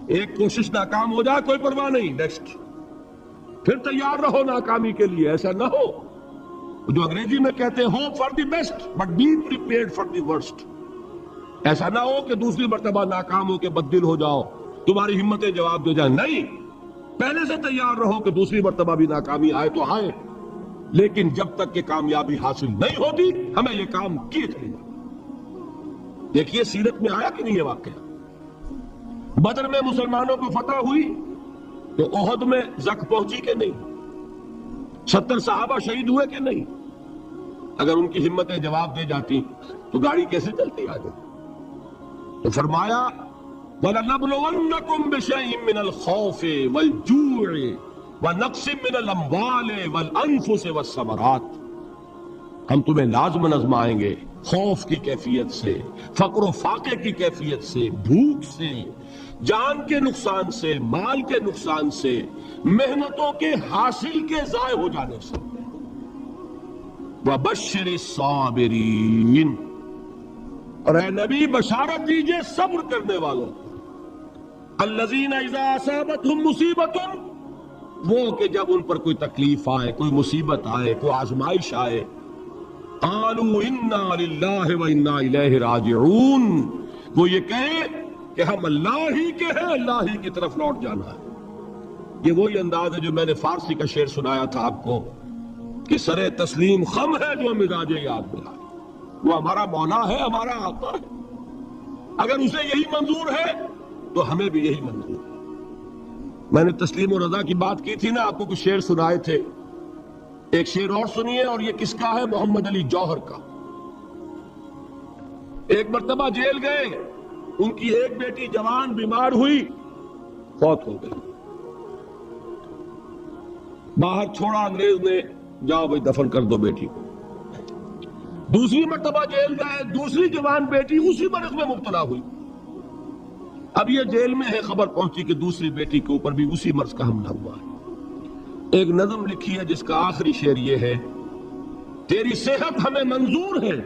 ایک کوشش ناکام ہو جائے کوئی پرواہ نہیں، نیکسٹ، پھر تیار رہو ناکامی کے لیے. ایسا نہ ہو جو انگریزی میں کہتے ہیں hope for the best but be prepared for the worst. ایسا نہ ہو کہ دوسری مرتبہ ناکام ہو کے بددل ہو جاؤ، تمہاری ہمتیں جواب دے جائیں. نہیں، پہلے سے تیار رہو کہ دوسری مرتبہ بھی ناکامی آئے تو آئے، لیکن جب تک کہ کامیابی حاصل نہیں ہوتی ہمیں یہ کام کیے چلے جائیں. دیکھیے سیرت میں آیا کہ نہیں یہ واقعہ. بدر میں مسلمانوں کو فتح ہوئی تو احد میں زخ پہنچی کہ نہیں؟ 70 صحابہ شہید ہوئے کہ نہیں؟ اگر ان کی ہمتیں جواب دے جاتی تو گاڑی کیسے چلتی آگے؟ تو فرمایا وَلَنَبْلُوَنَّكُمْ بِشَيْءٍ مِّنَ الْخَوْفِ وَالْجُوعِ وَنَقْصٍ مِّنَ الْأَمْوَالِ وَالْأَنفُسِ وَالثَّمَرَاتِ. ہم تمہیں لازماً آزمائیں گے خوف کی کیفیت سے، فقر و فاقے کی کیفیت سے، بھوک سے، جان کے نقصان سے، مال کے نقصان سے، محنتوں کے حاصل کے ضائع ہو جانے سے. وَبَشِّرِ الصَّابِرِينَ، اور اے نبی بشارت دیجئے صبر کرنے والوں. الَّذِينَ إِذَا أَصَابَتْهُمْ مُصِيبَةٌ، وہ کہ جب ان پر کوئی تکلیف آئے، کوئی مصیبت آئے، کوئی آزمائش آئے، قالوا انا للہ وانا الیہ راجعون، وہ یہ کہیں کہ ہم اللہ ہی کے ہیں، اللہ ہی کی طرف لوٹ جانا ہے. یہ وہی انداز ہے جو میں نے فارسی کا شعر سنایا تھا آپ کو کہ سرے تسلیم خم ہے جو مزاج یاد ملا. وہ ہمارا مولا ہے، ہمارا آقا ہے، اگر اسے یہی منظور ہے تو ہمیں بھی یہی منظور ہے. میں نے تسلیم و رضا کی بات کی تھی نا، آپ کو کچھ شعر سنائے تھے. ایک شعر اور سنیے، اور یہ کس کا ہے؟ محمد علی جوہر کا. ایک مرتبہ جیل گئے، ان کی ایک بیٹی جوان بیمار ہوئی، فوت ہو گئی. باہر چھوڑا انگریز نے، جاؤ بھائی دفن کر دو بیٹی کو. دوسری مرتبہ جیل گئے، دوسری جوان بیٹی اسی مرض میں مبتلا ہوئی. اب یہ جیل میں ہے، خبر پہنچی کہ دوسری بیٹی کے اوپر بھی اسی مرض کا حملہ ہوا ہے. ایک نظم لکھی ہے جس کا آخری شعر یہ ہے: تیری صحت ہمیں منظور ہے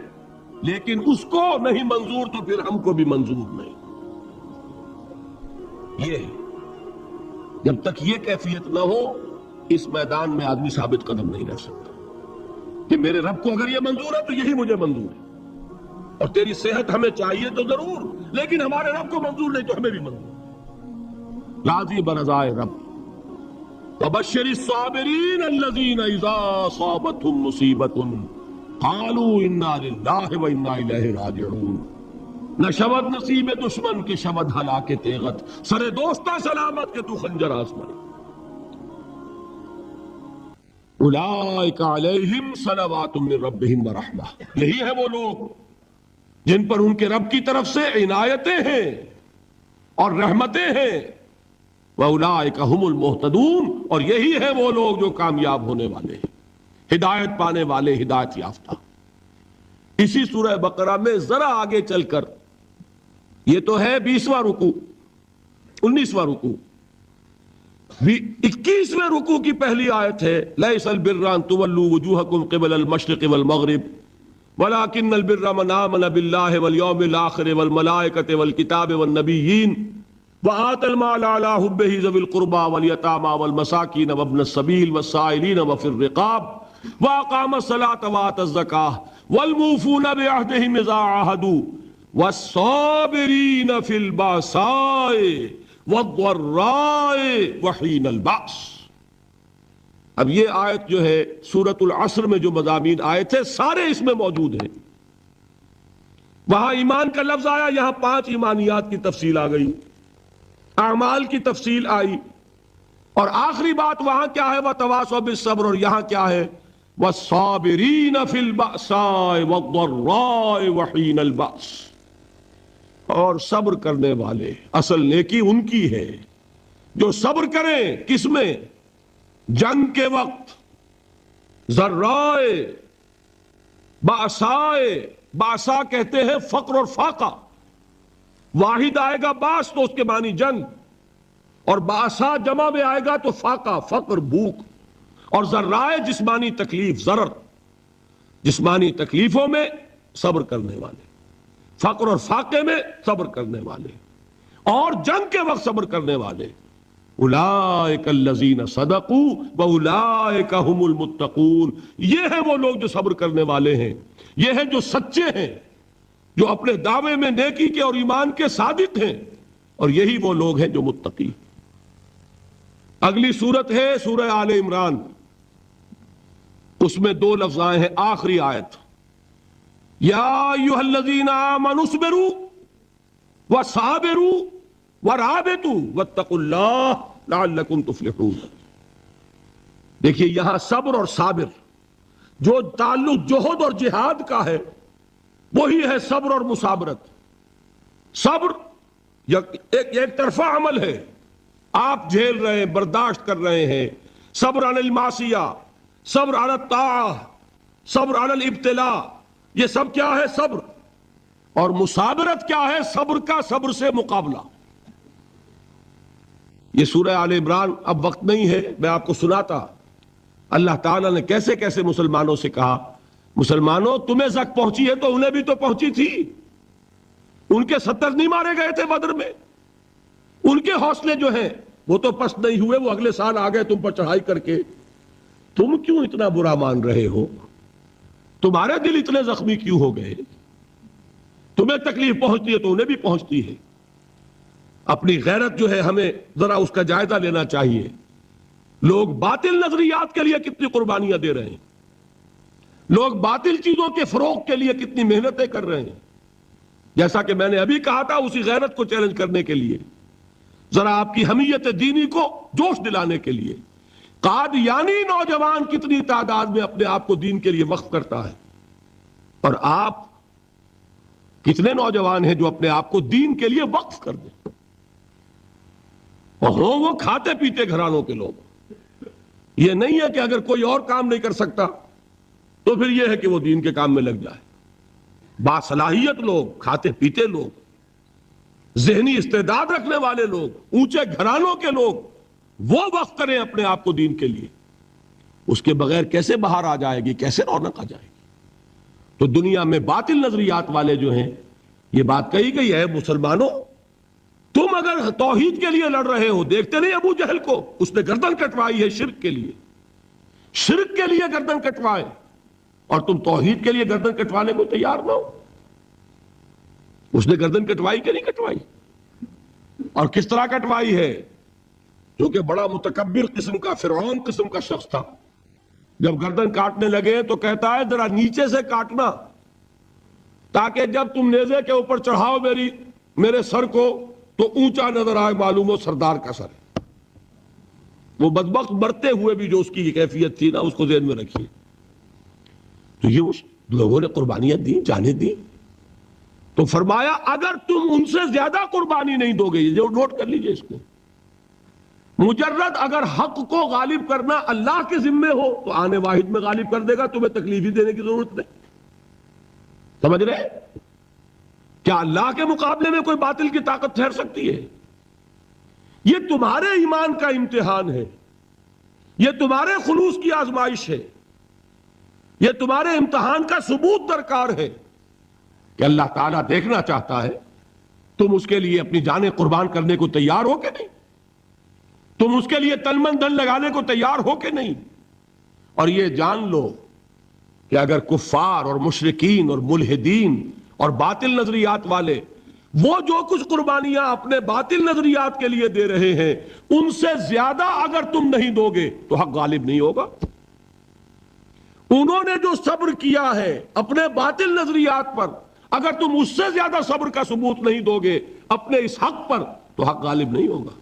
لیکن اس کو نہیں منظور تو پھر ہم کو بھی منظور نہیں. یہ جب تک یہ کیفیت نہ ہو اس میدان میں آدمی ثابت قدم نہیں رہ سکتا کہ میرے رب کو اگر یہ منظور ہے تو یہی مجھے منظور ہے. اور تیری صحت ہمیں چاہیے تو ضرور، لیکن ہمارے رب کو منظور نہیں تو ہمیں بھی منظور. راضی برضائے رب. وَبَشِّرِ الصَّابِرِينَ الَّذِينَ إِذَا أَصَابَتْهُمْ مُصِيبَةٌ قَالُوا إِنَّا لِلَّهِ وَإِنَّا إِلَيْهِ راجعون. نہ شود نصیب دشمن کے شود ہلاک تیغت، سر دوستہ سلامت کے تو خنجر آزمائے. اولئک علیہم صلوات من ربہم ورحمہ، یہی ہے وہ لوگ جن پر ان کے رب کی طرف سے عنایتیں ہیں اور رحمتیں ہیں. وَأُولَئِكَ هُمُ الْمُهْتَدُونَ، اور یہی ہے وہ لوگ جو کامیاب ہونے والے ہیں، ہدایت پانے والے، ہدایت یافتہ. اسی سورہ بقرہ میں ذرا آگے چل کر، یہ تو ہے 20واں رکوع، 19واں رکوع، 21ویں رکوع کی پہلی آیت ہے: لَيْسَ الْبِرَّ أَن تُوَلُّوا وُجُوهَكُمْ قِبَلَ الْمَشْرِقِ وَالْمَغْرِبِ وَلَكِنَّ الْبِرَّ مَنْ آمَنَ بِاللَّهِ وَالْيَوْمِ الْآخِرِ وَالْمَلَائِكَةِ وَالْكِتَابِ وَالنَّبِيِّينَ وَآتَى المال على حبه ذوي القربى واليتامى والمساكين وابن السبيل والسائلين وفي الرقاب وأقام الصلاة وآتى الزكاة والموفون بعهدهم إذا عاهدوا والصابرين في البأساء والضراء وحين البأس. اب یہ آیت جو ہے سورۃ العصر میں جو مضامین آئے تھے سارے اس میں موجود ہیں. وہاں ایمان کا لفظ آیا، یہاں 5 ایمانیات کی تفصیل آ گئی، اعمال کی تفصیل آئی، اور آخری بات وہاں کیا ہے؟ وَتَوَاصَوْا بِالصَّبْرِ، اور یہاں کیا ہے؟ وَالصَّابِرِينَ فِي الْبَأْسَاءِ وَالضَّرَّاءِ وَحِينَ الْبَأْسِ، اور صبر کرنے والے. اصل نیکی ان کی ہے جو صبر کریں. کس میں؟ جنگ کے وقت. ذرائے، باسائے، باسا کہتے ہیں فقر اور فاقہ. واحد آئے گا باس تو اس کے معنی جنگ، اور باسا جمع میں آئے گا تو فاقہ، فقر، بھوک. اور ذرائے جسمانی تکلیف، ضرر، جسمانی تکلیفوں میں صبر کرنے والے، فقر اور فاقے میں صبر کرنے والے. اور جنگ کے وقت صبر کرنے والے، اولئک الذین صدقوا واولئک هم المتقون، یہ ہیں وہ لوگ جو صبر کرنے والے ہیں، یہ ہیں جو سچے ہیں، جو اپنے دعوے میں نیکی کے اور ایمان کے صادق ہیں، اور یہی وہ لوگ ہیں جو متقی۔ اگلی سورت ہے سورہ آل عمران، اس میں 2 لفظ آئے ہیں، آخری آیت، یا ایھا الذین آمنوا اصبروا وصابروا ورابطوا واتقوا اللہ لعلکم تفلحون۔ دیکھیے یہاں صبر اور صابر جو تعلق جوہد اور جہاد کا ہے وہی ہے صبر اور مصابرت۔ صبر ایک طرفہ عمل ہے، آپ جھیل رہے ہیں، برداشت کر رہے ہیں، صبر علی المعصیہ، صبر علی الطاعہ، صبر علی الابتلاء، یہ سب کیا ہے؟ صبر۔ اور مصابرت کیا ہے؟ صبر کا صبر سے مقابلہ۔ یہ سورہ آل عمران، اب وقت نہیں ہے میں آپ کو سناتا اللہ تعالیٰ نے کیسے کیسے مسلمانوں سے کہا، مسلمانوں تمہیں زک پہنچی ہے تو انہیں بھی تو پہنچی تھی، ان کے 70 نہیں مارے گئے تھے بدر میں، ان کے حوصلے جو ہیں وہ تو پست نہیں ہوئے، وہ اگلے سال آ گئے تم پر چڑھائی کر کے، تم کیوں اتنا برا مان رہے ہو؟ تمہارے دل اتنے زخمی کیوں ہو گئے؟ تمہیں تکلیف پہنچتی ہے تو انہیں بھی پہنچتی ہے۔ اپنی غیرت جو ہے ہمیں ذرا اس کا جائزہ لینا چاہیے۔ لوگ باطل نظریات کے لیے کتنی قربانیاں دے رہے ہیں، لوگ باطل چیزوں کے فروغ کے لیے کتنی محنتیں کر رہے ہیں۔ جیسا کہ میں نے ابھی کہا تھا، اسی غیرت کو چیلنج کرنے کے لیے، ذرا آپ کی حمیت دینی کو جوش دلانے کے لیے، قادیانی نوجوان کتنی تعداد میں اپنے آپ کو دین کے لیے وقف کرتا ہے، اور آپ کتنے نوجوان ہیں جو اپنے آپ کو دین کے لیے وقف کر دیں، اور ہوں وہ کھاتے پیتے گھرانوں کے لوگ۔ یہ نہیں ہے کہ اگر کوئی اور کام نہیں کر سکتا تو پھر یہ ہے کہ وہ دین کے کام میں لگ جائے۔ باصلاحیت لوگ، کھاتے پیتے لوگ، ذہنی استعداد رکھنے والے لوگ، اونچے گھرانوں کے لوگ، وہ وقف کریں اپنے آپ کو دین کے لیے۔ اس کے بغیر کیسے باہر آ جائے گی، کیسے رونق آ جائے گی؟ تو دنیا میں باطل نظریات والے جو ہیں، یہ بات کہی گئی ہے، مسلمانوں تم اگر توحید کے لیے لڑ رہے ہو، دیکھتے نہیں ابو جہل کو، اس نے گردن کٹوائی ہے شرک کے لیے، شرک کے لیے گردن کٹوائے، اور تم توحید کے لیے گردن کٹوانے کو تیار نہ ہو۔ اس نے گردن کٹوائی کہ نہیں کٹوائی؟ اور کس طرح کٹوائی ہے؟ جو کہ بڑا متکبر قسم کا، فرعون قسم کا شخص تھا، جب گردن کاٹنے لگے تو کہتا ہے ذرا نیچے سے کاٹنا، تاکہ جب تم نیزے کے اوپر چڑھاؤ میرے سر کو تو اونچا نظر آئے، معلوم ہو سردار کا سر ہے۔ وہ بدبخت مرتے ہوئے بھی جو اس کی یہ کیفیت تھی نا، اس کو ذہن میں رکھیے۔ تو یہ اس لوگوں نے قربانیاں دی، جانیں دی، تو فرمایا اگر تم ان سے زیادہ قربانی نہیں دو گے، جو نوٹ کر لیجئے اس کو، مجرد اگر حق کو غالب کرنا اللہ کے ذمے ہو تو آنے واحد میں غالب کر دے گا، تمہیں تکلیف ہی دینے کی ضرورت نہیں۔ سمجھ رہے؟ کیا اللہ کے مقابلے میں کوئی باطل کی طاقت ٹھہر سکتی ہے؟ یہ تمہارے ایمان کا امتحان ہے، یہ تمہارے خلوص کی آزمائش ہے، یہ تمہارے امتحان کا ثبوت درکار ہے کہ اللہ تعالیٰ دیکھنا چاہتا ہے تم اس کے لیے اپنی جانیں قربان کرنے کو تیار ہو کہ نہیں، تم اس کے لیے تن من دھن لگانے کو تیار ہو کہ نہیں۔ اور یہ جان لو کہ اگر کفار اور مشرکین اور ملحدین اور باطل نظریات والے وہ جو کچھ قربانیاں اپنے باطل نظریات کے لیے دے رہے ہیں، ان سے زیادہ اگر تم نہیں دو گے تو حق غالب نہیں ہوگا۔ انہوں نے جو صبر کیا ہے اپنے باطل نظریات پر، اگر تم اس سے زیادہ صبر کا ثبوت نہیں دو گے اپنے اس حق پر تو حق غالب نہیں ہوگا۔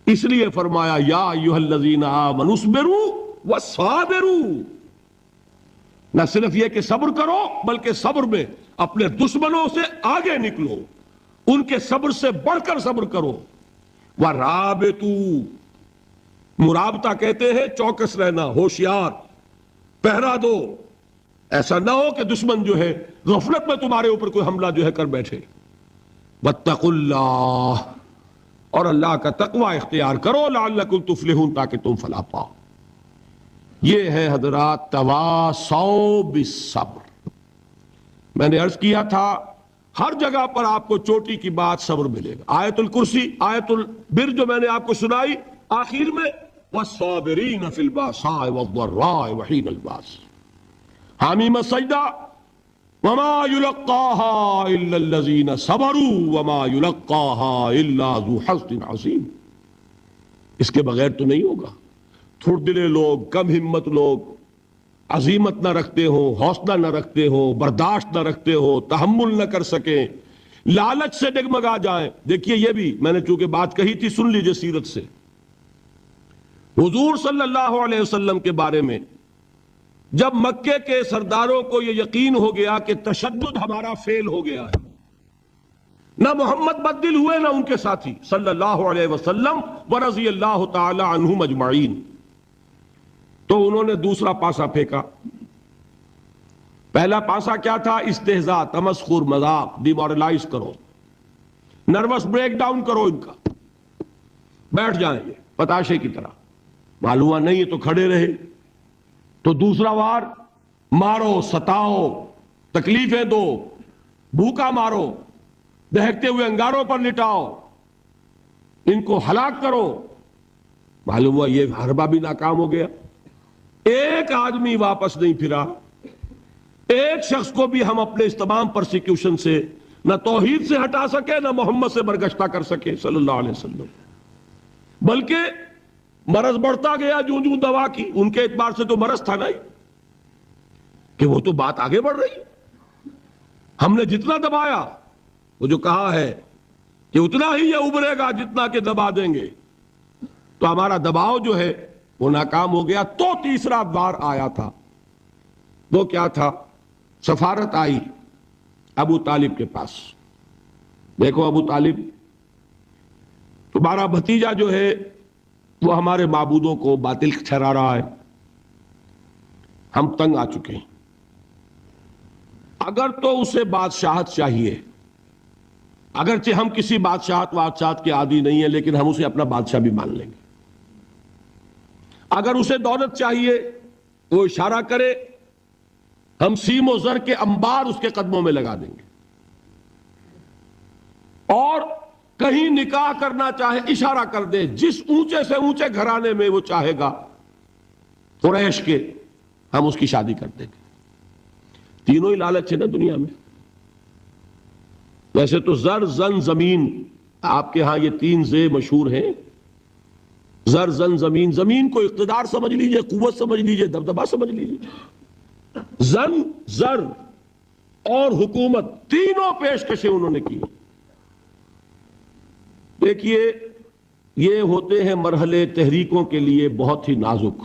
اس لیے فرمایا یا ایھا الذین آمنوا اصبروا وصابروا، نہ صرف یہ کہ صبر کرو بلکہ صبر میں اپنے دشمنوں سے آگے نکلو، ان کے صبر سے بڑھ کر صبر کرو۔ وَرَابِطُوا، مرابطہ کہتے ہیں چوکس رہنا، ہوشیار، پہرا دو، ایسا نہ ہو کہ دشمن جو ہے غفلت میں تمہارے اوپر کوئی حملہ جو ہے کر بیٹھے۔ وَاتَّقُوا اللَّهَ، اور اللہ کا تقوی اختیار کرو، لعلکم تفلحون، تاکہ تم فلاح پاؤ۔ یہ ہے حضرات تواصوا بالصبر۔ میں نے عرض کیا تھا ہر جگہ پر آپ کو چوٹی کی بات صبر ملے گا. آیت الکرسی، آیت البر جو میں نے آپ کو سنائی آخر میں، والصابرین فی الباساء والضراء وحین الباس. حامیم السجدہ، وما یلقاها الا الذین صبروا وما یلقاها الا ذو حظ عظیم. اس کے بغیر تو نہیں ہوگا. تھوڑ دلے لوگ، کم ہمت لوگ، عزیمت نہ رکھتے ہو، حوصلہ نہ رکھتے ہو، برداشت نہ رکھتے ہو، تحمل نہ کر سکیں، لالچ سے ڈگمگا جائیں. دیکھیے یہ بھی میں نے چونکہ بات کہی تھی، سن لیجئے سیرت سے. حضور صلی اللہ علیہ وسلم کے بارے میں جب مکے کے سرداروں کو یہ یقین ہو گیا کہ تشدد ہمارا فیل ہو گیا ہے، نہ محمد بدل ہوئے نہ ان کے ساتھی صلی اللہ علیہ وسلم ورضی اللہ تعالی عنہم اجمعین، تو انہوں نے دوسرا پاسا پھینکا. پہلا پاسا کیا تھا؟ استہزاء، تمسخر، مذاق، ڈیمورلائز کرو، نروس بریک ڈاؤن کرو ان کا، بیٹھ جائیں یہ پتاشے کی طرح. معلوم ہوا نہیں تو کھڑے رہے. تو دوسرا وار، مارو، ستاؤ، تکلیفیں دو، بھوکا مارو، دہکتے ہوئے انگاروں پر لٹاؤ، ان کو ہلاک کرو. معلوم ہوا یہ حربہ بھی ناکام ہو گیا. ایک آدمی واپس نہیں پھرا. ایک شخص کو بھی ہم اپنے اس تمام پرسیکیوشن سے نہ توحید سے ہٹا سکے، نہ محمد سے برگشتہ کر سکے صلی اللہ علیہ وسلم. بلکہ مرض بڑھتا گیا جوں جوں دوا کی. ان کے اعتبار سے تو مرض تھا نہیں کہ وہ تو بات آگے بڑھ رہی. ہم نے جتنا دبایا، وہ جو کہا ہے کہ اتنا ہی یہ ابھرے گا جتنا کہ دبا دیں گے، تو ہمارا دباؤ جو ہے وہ ناکام ہو گیا. تو تیسرا بار آیا تھا. وہ کیا تھا؟ سفارت آئی ابو طالب کے پاس. دیکھو ابو طالب، تمہارا بھتیجا جو ہے وہ ہمارے معبودوں کو باطل ٹھہرا رہا ہے. ہم تنگ آ چکے ہیں. اگر تو اسے بادشاہت چاہیے، اگرچہ ہم کسی بادشاہت کے عادی نہیں ہیں، لیکن ہم اسے اپنا بادشاہ بھی مان لیں گے. اگر اسے دولت چاہیے، وہ اشارہ کرے، ہم سیم و زر کے انبار اس کے قدموں میں لگا دیں گے. اور کہیں نکاح کرنا چاہے، اشارہ کر دے، جس اونچے سے اونچے گھرانے میں وہ چاہے گا قریش کے، ہم اس کی شادی کر دیں گے. تینوں ہی لالچ ہے نا دنیا میں. ویسے تو زر، زن، زمین، آپ کے ہاں یہ تین زے مشہور ہیں. زر، زن، زمین. زمین کو اقتدار سمجھ لیجئے، قوت سمجھ لیجئے، دبدبا سمجھ لیجئے. زن، زر اور حکومت، تینوں پیشکشیں انہوں نے کی. دیکھیے یہ ہوتے ہیں مرحلے تحریکوں کے لیے بہت ہی نازک.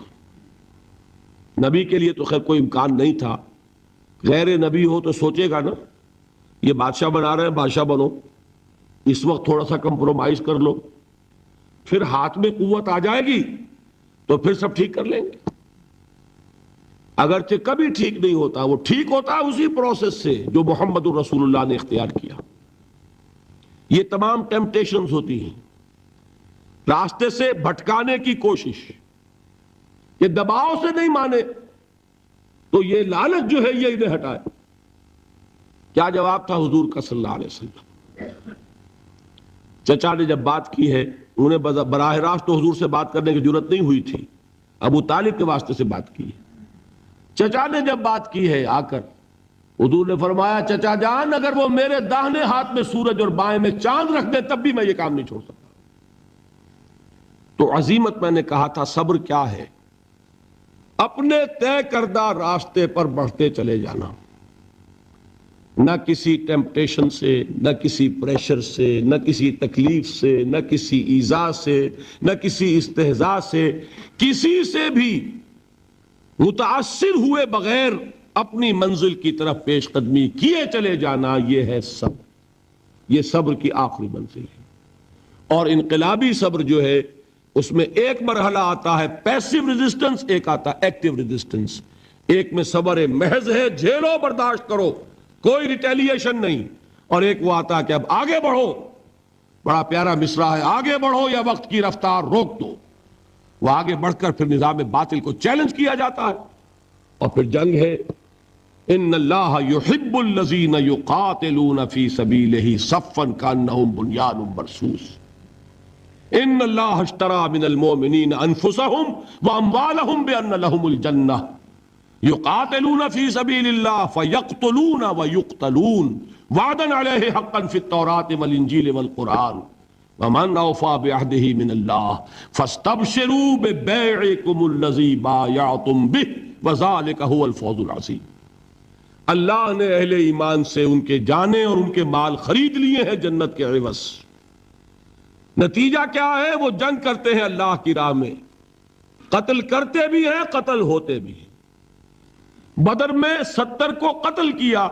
نبی کے لیے تو خیر کوئی امکان نہیں تھا. غیر نبی ہو تو سوچے گا نا، یہ بادشاہ بنا رہے ہیں، بادشاہ بنو، اس وقت تھوڑا سا کمپرومائز کر لو، پھر ہاتھ میں قوت آ جائے گی تو پھر سب ٹھیک کر لیں گے. اگرچہ کبھی ٹھیک نہیں ہوتا، وہ ٹھیک ہوتا ہے اسی پروسیس سے جو محمد الرسول اللہ نے اختیار کیا. یہ تمام ٹیمپٹیشنز ہوتی ہیں، راستے سے بھٹکانے کی کوشش. یہ دباؤ سے نہیں مانے تو یہ لالچ جو ہے یہ انہیں ہٹائے. کیا جواب تھا حضور کا صلی اللہ علیہ وسلم؟ چچا نے جب بات کی ہے، انہیں براہ راست تو حضور سے بات کرنے کی جرت نہیں ہوئی تھی، ابو طالب کے واسطے سے بات کی ہے. چچا نے جب بات کی ہے آ کر، حضور نے فرمایا چچا جان اگر وہ میرے داہنے ہاتھ میں سورج اور بائیں میں چاند رکھ دے تب بھی میں یہ کام نہیں چھوڑ سکتا. تو عزیمت میں نے کہا تھا صبر کیا ہے؟ اپنے طے کردہ راستے پر بڑھتے چلے جانا، نہ کسی ٹیمپٹیشن سے، نہ کسی پریشر سے، نہ کسی تکلیف سے، نہ کسی ایذا سے، نہ کسی استہزاء سے، کسی سے بھی متاثر ہوئے بغیر اپنی منزل کی طرف پیش قدمی کیے چلے جانا. یہ ہے صبر. یہ صبر کی آخری منزل ہے. اور انقلابی صبر جو ہے اس میں ایک مرحلہ آتا ہے پیسیو ریزسٹنس، ایک آتا ہے ایکٹیو ریزسٹنس. ایک میں صبر محض ہے، جھیلو، برداشت کرو، کوئی ریٹیلیشن نہیں. اور ایک وہ آتا ہے کہ اب آگے بڑھو. بڑا پیارا مصرع ہے، آگے بڑھو یا وقت کی رفتار روک دو. وہ آگے بڑھ کر پھر نظام باطل کو چیلنج کیا جاتا ہے، اور پھر جنگ ہے. ان اللہ یحب الذین یقاتلون فی سبیلہ صفا کانہم بنیان مرصوص ان اللہ اشتری من المؤمنین انفسہم واموالہم بان لہم الجنہ یقاتلون فی سبیل اللہ فیقتلون ویقتلون وعدا علیہ حقا فی التوراۃ والانجیل والقرآن ومن اوفی بعہدہ من اللہ فاستبشروا ببیعکم الذی بایعتم بہ وذلک هو الفوز العظیم۔ اللہ نے اہل ایمان سے ان کے جانیں اور ان کے مال خرید لیے ہیں جنت کے عوض۔ نتیجہ کیا ہے؟ وہ جنگ کرتے ہیں اللہ کی راہ میں، قتل کرتے بھی ہیں، قتل ہوتے بھی ہیں۔ بدر میں 70 کو قتل کیا،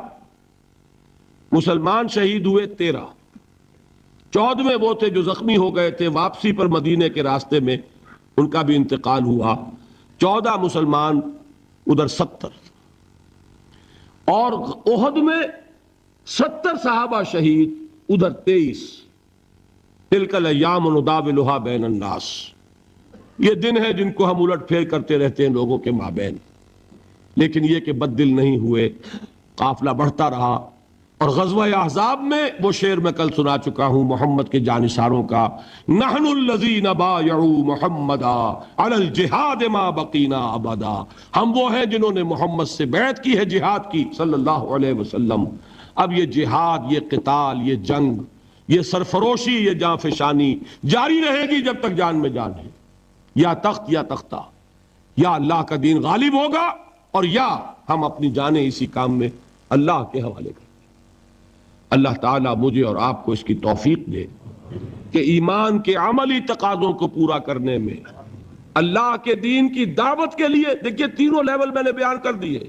مسلمان شہید ہوئے 13، 14ویں وہ تھے جو زخمی ہو گئے تھے، واپسی پر مدینے کے راستے میں ان کا بھی انتقال ہوا، 14 مسلمان ادھر 70، اور احد میں 70 صحابہ شہید ادھر 23۔ تلک الایام نداولها بین الناس، یہ دن ہے جن کو ہم الٹ پھیر کرتے رہتے ہیں لوگوں کے مابین، لیکن یہ کہ بد دل نہیں ہوئے، قافلہ بڑھتا رہا۔ اور غزوہ احزاب میں وہ شعر میں کل سنا چکا ہوں محمد کے جانثاروں کا، نحن الذین بایعوا محمدا علی الجہاد ما بقینا ابدا، ہم وہ ہیں جنہوں نے محمد سے بیعت کی ہے جہاد کی صلی اللہ علیہ وسلم۔ اب یہ جہاد، یہ قتال، یہ جنگ، یہ سرفروشی، یہ جاں فشانی جاری رہے گی جب تک جان میں جان ہے، یا تخت یا تختہ، یا اللہ کا دین غالب ہوگا اور یا ہم اپنی جانیں اسی کام میں اللہ کے حوالے کریں۔ اللہ تعالیٰ مجھے اور آپ کو اس کی توفیق دے کہ ایمان کے عملی تقاضوں کو پورا کرنے میں، اللہ کے دین کی دعوت کے لیے، دیکھیے تینوں لیول میں نے بیان کر دیے۔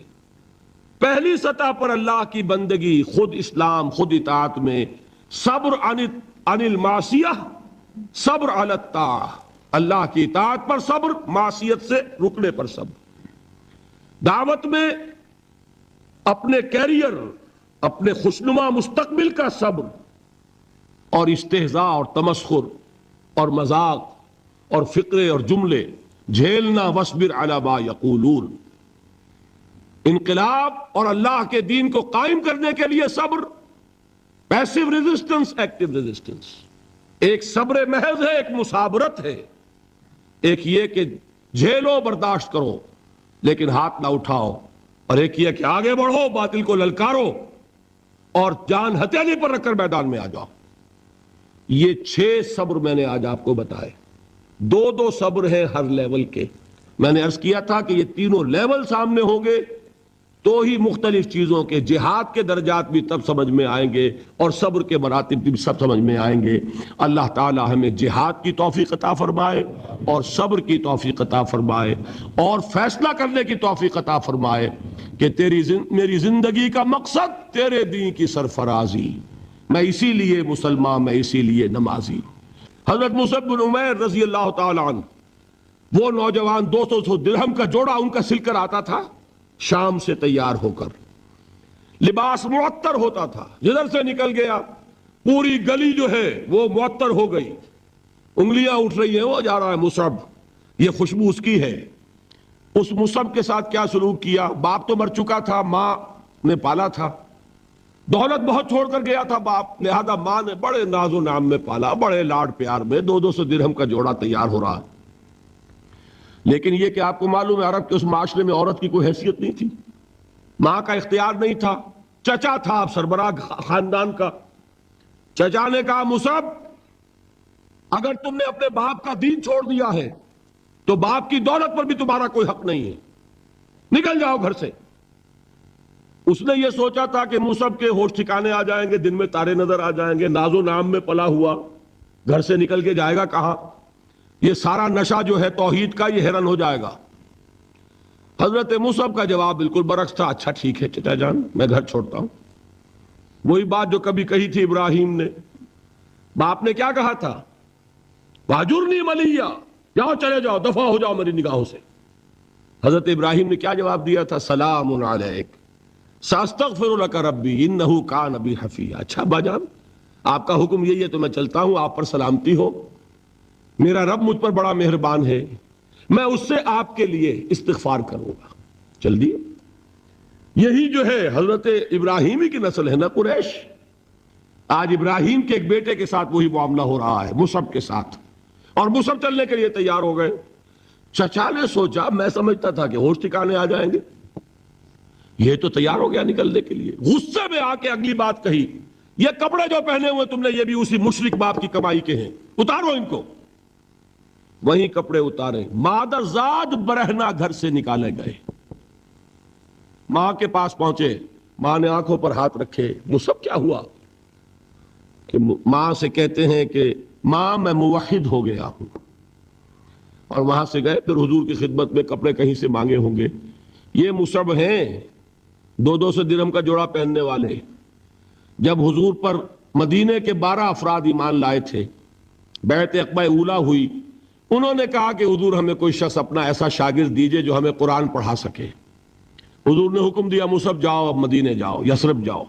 پہلی سطح پر اللہ کی بندگی، خود اسلام، خود اطاعت میں صبر عن المعصیہ، صبر علی الطاعہ، اللہ کی اطاعت پر صبر، معصیت سے رکنے پر صبر۔ دعوت میں اپنے کیریئر، اپنے خوشنما مستقبل کا صبر، اور استہزاء اور تمسخر اور مذاق اور فقرے اور جملے جھیلنا، واصبر علی ما یقولون۔ انقلاب اور اللہ کے دین کو قائم کرنے کے لیے صبر، پیسو ریزسٹنس، ایکٹیو ریزسٹنس۔ ایک صبر محض ہے، ایک مصابرت ہے، ایک یہ کہ جھیلو، برداشت کرو لیکن ہاتھ نہ اٹھاؤ، اور ایک یہ کہ آگے بڑھو، باطل کو للکارو اور جان ہتھیلی پر رکھ کر میدان میں آ جاؤ۔ یہ 6 صبر میں نے آج آپ کو بتائے، 2 صبر ہیں ہر لیول کے۔ میں نے عرض کیا تھا کہ یہ تینوں لیول سامنے ہوں گے تو ہی مختلف چیزوں کے، جہاد کے درجات بھی تب سمجھ میں آئیں گے اور صبر کے مراتب بھی سب سمجھ میں آئیں گے۔ اللہ تعالی ہمیں جہاد کی توفیق عطا فرمائے اور صبر کی توفیق عطا فرمائے اور فیصلہ کرنے کی توفیق عطا فرمائے کہ میری زندگی کا مقصد تیرے دین کی سرفرازی، میں اسی لیے مسلمان، میں اسی لیے نمازی۔ حضرت مصعب بن عمیر رضی اللہ تعالی عنہ، وہ نوجوان 200 درہم کا جوڑا ان کا سل کر آتا تھا شام سے تیار ہو کر، لباس معطر ہوتا تھا، جدھر سے نکل گیا پوری گلی جو ہے وہ معطر ہو گئی، انگلیاں اٹھ رہی ہیں، وہ جا رہا ہے مصعب، یہ خوشبو اس کی ہے۔ اس مصعب کے ساتھ کیا سلوک کیا؟ باپ تو مر چکا تھا، ماں نے پالا تھا، دولت بہت چھوڑ کر گیا تھا باپ، لہذا ماں نے بڑے ناز و نام میں پالا، بڑے لاڈ پیار میں 200 درہم کا جوڑا تیار ہو رہا ہے۔ لیکن یہ کہ آپ کو معلوم ہے عرب کے اس معاشرے میں عورت کی کوئی حیثیت نہیں تھی، ماں کا اختیار نہیں تھا، چچا تھا آپ سربراہ خاندان کا۔ چچا نے کہا مصعب اگر تم نے اپنے باپ کا دین چھوڑ دیا ہے تو باپ کی دولت پر بھی تمہارا کوئی حق نہیں ہے، نکل جاؤ گھر سے۔ اس نے یہ سوچا تھا کہ مصعب کے ہوش ٹھکانے آ جائیں گے، دن میں تارے نظر آ جائیں گے، ناز و نام میں پلا ہوا گھر سے نکل کے جائے گا کہاں، یہ سارا نشہ جو ہے توحید کا یہ حیران ہو جائے گا۔ حضرت مصعب کا جواب بالکل برعکس تھا، اچھا ٹھیک ہے چچا جان، میں گھر چھوڑتا ہوں۔ وہی بات جو کبھی کہی تھی ابراہیم نے، باپ نے کیا کہا تھا؟ واجرنی ملیہ، جاؤ چلے جاؤ، دفع ہو جاؤ میری نگاہوں سے۔ حضرت ابراہیم نے کیا جواب دیا تھا؟ سلام علیک ساستغفر لک ربی انہ کان بی حفیہ۔ اچھا ابا جان آپ کا حکم یہی ہے تو میں چلتا ہوں، آپ پر سلامتی ہو، میرا رب مجھ پر بڑا مہربان ہے، میں اس سے آپ کے لیے استغفار کروں گا۔ چل دیے یہی جو ہے حضرت ابراہیمی کی نسل ہے نا قریش. آج ابراہیم کے ایک بیٹے کے ساتھ وہی معاملہ ہو رہا ہے مصعب کے ساتھ, اور مصعب چلنے کے لیے تیار ہو گئے. چچا نے سوچا, میں سمجھتا تھا کہ ہوش ٹھکانے آ جائیں گے, یہ تو تیار ہو گیا نکلنے کے لیے. غصے میں آ کے اگلی بات کہی, یہ کپڑے جو پہنے ہوئے تم نے یہ بھی اسی مشرک باپ کی کمائی کے ہیں, اتارو ان کو. وہی کپڑے اتارے, مادر زاد برہنہ گھر سے نکالے گئے. ماں کے پاس پہنچے, ماں نے آنکھوں پر ہاتھ رکھے. مصعب کیا ہوا؟ کہ ماں سے کہتے ہیں کہ ماں میں موحد ہو گیا ہوں. اور وہاں سے گئے, پھر حضور کی خدمت میں کپڑے کہیں سے مانگے ہوں گے. یہ مصعب ہیں 200 درہم کا جوڑا پہننے والے. جب حضور پر مدینے کے 12 افراد ایمان لائے تھے, بیعت عقبہ اولا ہوئی, انہوں نے کہا کہ حضور ہمیں کوئی شخص اپنا ایسا شاگرد دیجئے جو ہمیں قرآن پڑھا سکے. حضور نے حکم دیا, مصعب جاؤ, اب مدینے جاؤ, یثرب جاؤ,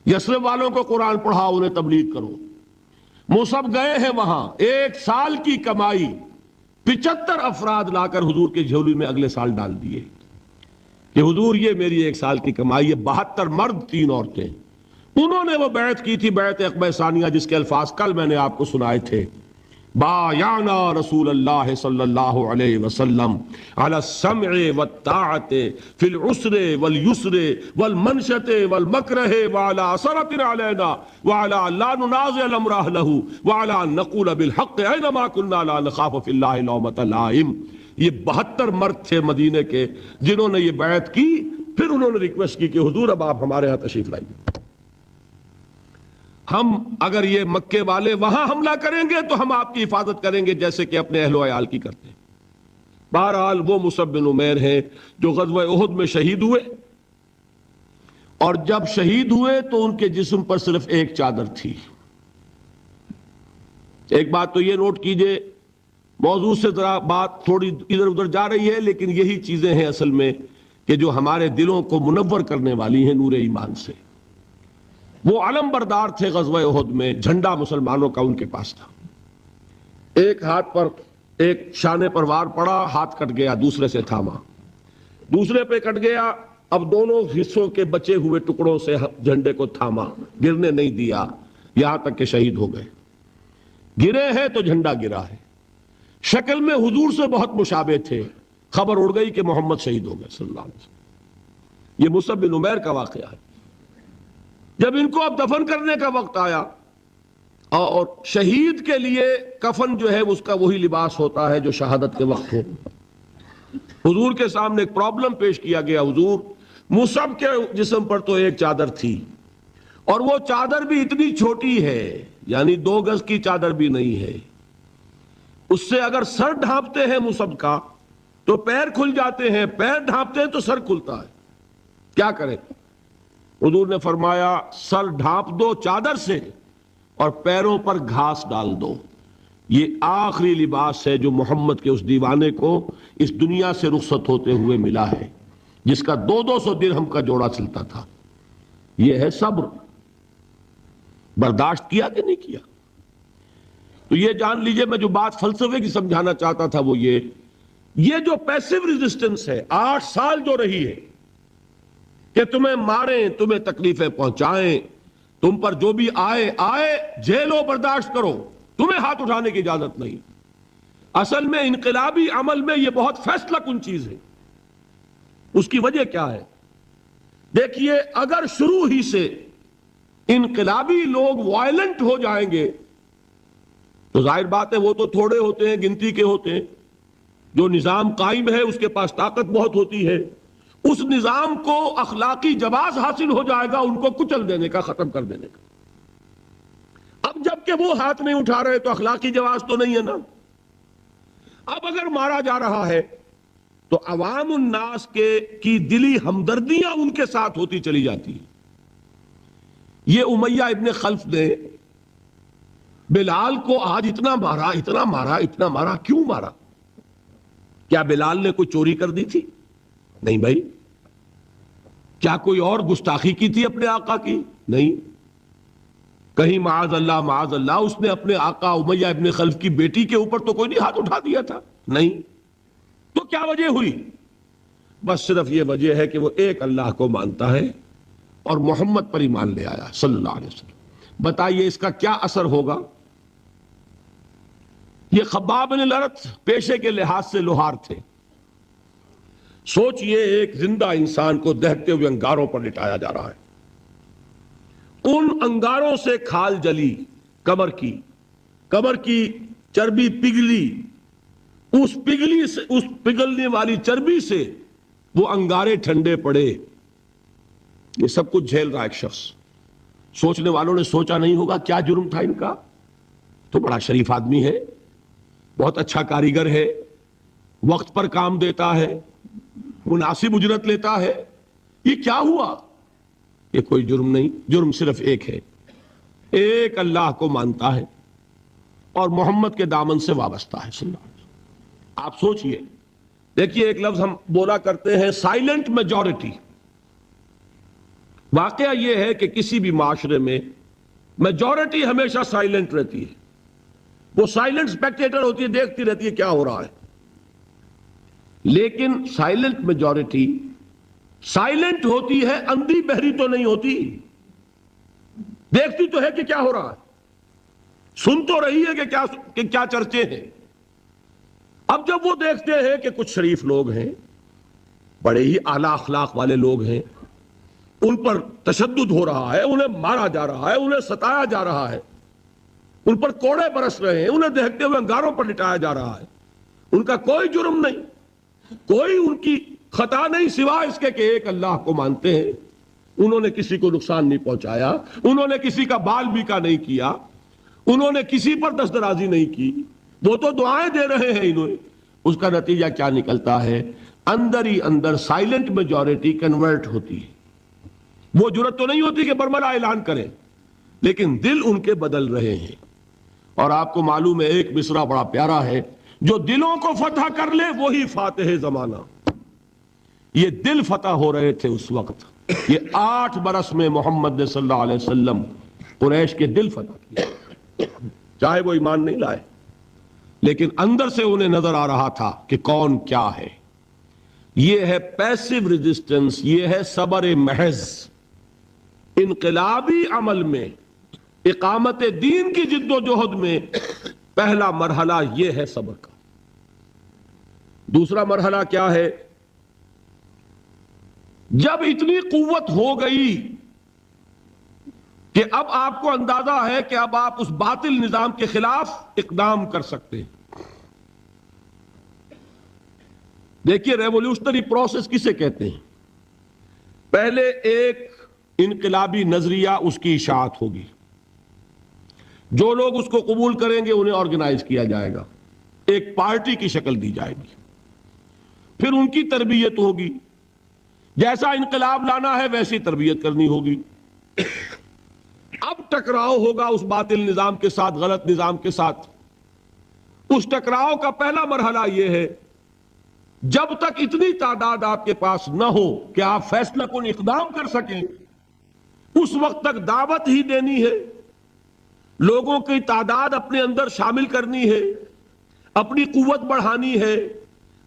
یثرب والوں کو قرآن پڑھاؤ, انہیں تبلیغ کرو. مصعب گئے ہیں وہاں, 1 سال کی کمائی 75 افراد لا کر حضور کے جھولی میں اگلے سال ڈال دیے کہ حضور یہ میری 1 سال کی کمائی ہے. 72 مرد 3 عورتیں, انہوں نے وہ بیعت کی تھی, بیعت عقبہ ثانیہ, جس کے الفاظ کل میں نے آپ کو سنائے تھے. بایعنا رسول اللہ صلی اللہ علیہ وسلم علی السمع والطاعت فی العسر والیسر والمنشط والمکرہ وعلی اثرت علینا وعلی لا ننازع الامر اہلہ وعلی ان نقول بالحق اینما کننا لا نخاف فی اللہ لومۃ لائم. یہ 72 مرد تھے مدینے کے جنہوں نے یہ بیعت کی. پھر انہوں نے ریکویسٹ کی کہ حضور اب آپ ہمارے ہاں تشریف لائیے, ہم اگر یہ مکے والے وہاں حملہ کریں گے تو ہم آپ کی حفاظت کریں گے جیسے کہ اپنے اہل و عیال کی کرتے ہیں. بہرحال وہ مصعب بن عمیر ہیں جو غزوہ احد میں شہید ہوئے, اور جب شہید ہوئے تو ان کے جسم پر صرف ایک چادر تھی. ایک بات تو یہ نوٹ کیجئے, موضوع سے ذرا بات تھوڑی ادھر ادھر جا رہی ہے, لیکن یہی چیزیں ہیں اصل میں کہ جو ہمارے دلوں کو منور کرنے والی ہیں نور ایمان سے. وہ علم بردار تھے غزوہ احد میں, جھنڈا مسلمانوں کا ان کے پاس تھا. ایک ہاتھ پر ایک شانے پر وار پڑا, ہاتھ کٹ گیا, دوسرے سے تھاما, دوسرے پہ کٹ گیا, اب دونوں حصوں کے بچے ہوئے ٹکڑوں سے جھنڈے کو تھاما, گرنے نہیں دیا, یہاں تک کہ شہید ہو گئے. گرے ہیں تو جھنڈا گرا ہے. شکل میں حضور سے بہت مشابہ تھے, خبر اڑ گئی کہ محمد شہید ہو گئے صلی اللہ علیہ وسلم. یہ مصعب بن عمیر کا واقعہ ہے. جب ان کو اب دفن کرنے کا وقت آیا, اور شہید کے لیے کفن جو ہے اس کا وہی لباس ہوتا ہے جو شہادت کے وقت ہو, حضور کے سامنے ایک پرابلم پیش کیا گیا. حضور, مصعب کے جسم پر تو ایک چادر تھی, اور وہ چادر بھی اتنی چھوٹی ہے, یعنی 2 گز کی چادر بھی نہیں ہے. اس سے اگر سر ڈھانپتے ہیں مصعب کا تو پیر کھل جاتے ہیں, پیر ڈھانپتے ہیں تو سر کھلتا ہے, کیا کریں؟ حضور نے فرمایا سر ڈھانپ دو چادر سے اور پیروں پر گھاس ڈال دو. یہ آخری لباس ہے جو محمد کے اس دیوانے کو اس دنیا سے رخصت ہوتے ہوئے ملا ہے, جس کا 200 درہم کا جوڑا چلتا تھا. یہ ہے صبر. برداشت کیا کہ نہیں کیا؟ تو یہ جان لیجئے, میں جو بات فلسفے کی سمجھانا چاہتا تھا وہ یہ جو پیسیو ریزسٹنس ہے 8 سال جو رہی ہے کہ تمہیں ماریں, تمہیں تکلیفیں پہنچائیں, تم پر جو بھی آئے جھیلو, برداشت کرو, تمہیں ہاتھ اٹھانے کی اجازت نہیں. اصل میں انقلابی عمل میں یہ بہت فیصلہ کن چیز ہے. اس کی وجہ کیا ہے؟ دیکھیے, اگر شروع ہی سے انقلابی لوگ وائلنٹ ہو جائیں گے تو ظاہر بات ہے وہ تو تھوڑے ہوتے ہیں, گنتی کے ہوتے ہیں. جو نظام قائم ہے اس کے پاس طاقت بہت ہوتی ہے, اس نظام کو اخلاقی جواز حاصل ہو جائے گا ان کو کچل دینے کا, ختم کر دینے کا. اب جب کہ وہ ہاتھ نہیں اٹھا رہے تو اخلاقی جواز تو نہیں ہے نا. اب اگر مارا جا رہا ہے تو عوام الناس کی دلی ہمدردیاں ان کے ساتھ ہوتی چلی جاتی ہیں. یہ امیہ ابن خلف نے بلال کو آج اتنا مارا, کیوں مارا؟ کیا بلال نے کوئی چوری کر دی تھی؟ نہیں بھائی. کیا کوئی اور گستاخی کی تھی اپنے آقا کی؟ نہیں. کہیں معاذ اللہ اس نے اپنے آقا امیہ ابن خلف کی بیٹی کے اوپر تو کوئی نہیں ہاتھ اٹھا دیا تھا؟ نہیں. تو کیا وجہ ہوئی؟ بس صرف یہ وجہ ہے کہ وہ ایک اللہ کو مانتا ہے اور محمد پر ایمان لے آیا صلی اللہ علیہ وسلم۔ بتائیے اس کا کیا اثر ہوگا؟ یہ خباب بن الارت پیشے کے لحاظ سے لوہار تھے۔ سوچئے ایک زندہ انسان کو دہتے ہوئے انگاروں پر لٹایا جا رہا ہے، ان انگاروں سے کھال جلی، کمر کی چربی پگھلی، اس پگھلنے والی چربی سے وہ انگارے ٹھنڈے پڑے، یہ سب کچھ جھیل رہا ایک شخص۔ سوچنے والوں نے سوچا نہیں ہوگا کیا جرم تھا ان کا، تو بڑا شریف آدمی ہے، بہت اچھا کاریگر ہے، وقت پر کام دیتا ہے، مناسب اجرت لیتا ہے، یہ کیا ہوا؟ یہ کوئی جرم نہیں، جرم صرف ایک ہے، ایک اللہ کو مانتا ہے اور محمد کے دامن سے وابستہ ہے صلی اللہ علیہ وسلم۔ آپ سوچئے، دیکھیے ایک لفظ ہم بولا کرتے ہیں سائلنٹ میجورٹی۔ واقعہ یہ ہے کہ کسی بھی معاشرے میں میجورٹی ہمیشہ سائلنٹ رہتی ہے، وہ سائلنٹ سپیکٹیٹر ہوتی ہے، دیکھتی رہتی ہے کیا ہو رہا ہے۔ لیکن سائلنٹ میجورٹی سائلنٹ ہوتی ہے، اندھی بہری تو نہیں ہوتی، دیکھتی تو ہے کہ کیا ہو رہا ہے، سن تو رہی ہے کہ کیا چرچے ہیں۔ اب جب وہ دیکھتے ہیں کہ کچھ شریف لوگ ہیں، بڑے ہی اعلیٰ اخلاق والے لوگ ہیں، ان پر تشدد ہو رہا ہے، انہیں مارا جا رہا ہے، انہیں ستایا جا رہا ہے، ان پر کوڑے برس رہے ہیں، انہیں دیکھتے ہوئے انگاروں پر لٹایا جا رہا ہے، ان کا کوئی جرم نہیں، کوئی ان کی خطا نہیں، سوائے اس کے کہ ایک اللہ کو مانتے ہیں، انہوں نے کسی کو نقصان نہیں پہنچایا، انہوں نے کسی کا بال بیکا نہیں کیا، انہوں نے کسی پر دست درازی نہیں کی، وہ تو دعائیں دے رہے ہیں انہوں نے۔ اس کا نتیجہ کیا نکلتا ہے؟ اندر ہی اندر سائلنٹ میجورٹی کنورٹ ہوتی ہے، وہ جرت تو نہیں ہوتی کہ برملا اعلان کریں، لیکن دل ان کے بدل رہے ہیں۔ اور آپ کو معلوم ہے ایک مصرع بڑا پیارا ہے، جو دلوں کو فتح کر لے وہی فاتح زمانہ۔ یہ دل فتح ہو رہے تھے اس وقت، یہ 8 برس میں محمد نے صلی اللہ علیہ وسلم قریش کے دل فتح کیا، چاہے وہ ایمان نہیں لائے، لیکن اندر سے انہیں نظر آ رہا تھا کہ کون کیا ہے۔ یہ ہے پیسو ریزسٹنس، یہ ہے صبر محض۔ انقلابی عمل میں، اقامت دین کی جد و جہد میں پہلا مرحلہ یہ ہے صبر کا۔ دوسرا مرحلہ کیا ہے؟ جب اتنی قوت ہو گئی کہ اب آپ کو اندازہ ہے کہ اب آپ اس باطل نظام کے خلاف اقدام کر سکتے ہیں۔ دیکھیے ریولوشنری پروسیس کسے کہتے ہیں؟ پہلے ایک انقلابی نظریہ، اس کی اشاعت ہوگی، جو لوگ اس کو قبول کریں گے انہیں آرگنائز کیا جائے گا، ایک پارٹی کی شکل دی جائے گی، پھر ان کی تربیت ہوگی، جیسا انقلاب لانا ہے ویسی تربیت کرنی ہوگی۔ اب ٹکراؤ ہوگا اس باطل نظام کے ساتھ، غلط نظام کے ساتھ۔ اس ٹکراؤ کا پہلا مرحلہ یہ ہے، جب تک اتنی تعداد آپ کے پاس نہ ہو کہ آپ فیصلہ کن اقدام کر سکیں، اس وقت تک دعوت ہی دینی ہے، لوگوں کی تعداد اپنے اندر شامل کرنی ہے، اپنی قوت بڑھانی ہے،